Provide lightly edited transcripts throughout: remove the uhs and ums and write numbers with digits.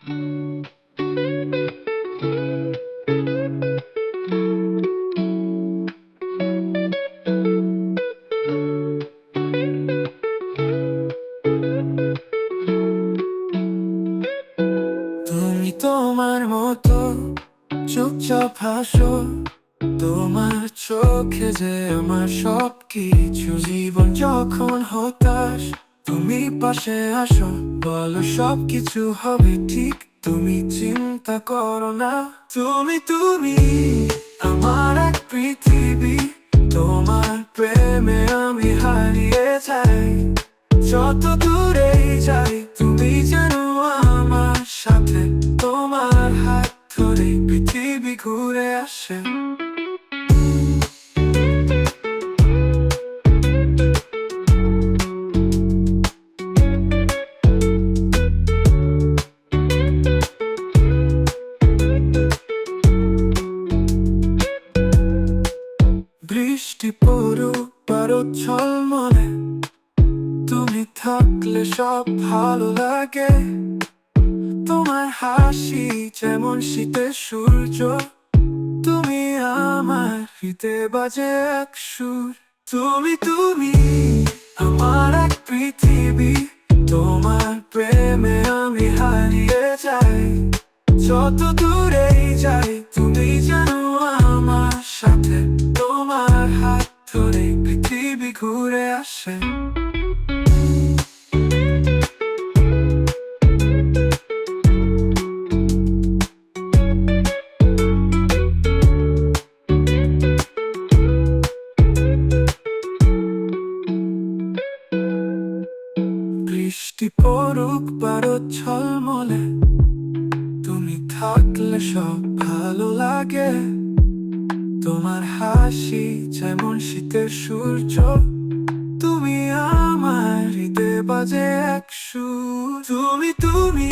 তুমি তোমার মতো চুপচাপ হাসো, তোমার চোখে যে আমার সবকিছু। জীবন যখন হতাশ তুমি পাশে আসো, বলো সবকিছু হবে ঠিক, তুমি চিন্তা করো না। তুমি আমার এক পৃথিবী, তোমার প্রেমে আমি হারিয়ে যাই। যত দূরেই যাই তুমি যেন আমার সাথে, তোমার হাত ধরে পৃথিবী ঘুরে আসে। বৃষ্টি পড়ুক পারদ ঝলমলে, তুমি থাকলে সব ভালো লাগে। তোমার হাসি যেমন শীতের সূর্য, তুমি আমার হৃদে বাজে এক সুর। তুমি আমার এক পৃথিবী, তোমার প্রেমে আমি হারিয়ে যাই। যত দূরেই যাই তুমি যেন আমার সাথে, তোমার হাত ধরে পৃথিবী ঘুরে আসে। বৃষ্টি পড়ুক পারদ ঝলমলে, তুমি থাকলে সব ভালো লাগে। তোমার হাসি যেমন শীতের সূর্য, তুমি আমার হৃদে বাজে এক সুর। তুমি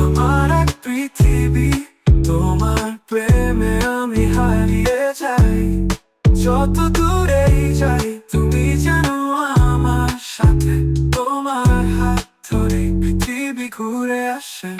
আমার এক পৃথিবী, তোমার প্রেমে আমি হারিয়ে যাই। যত দূরেই যাই তুমি যেন আমার সাথে, তোমার হাত ধরে পৃথিবী ঘুরে আসে।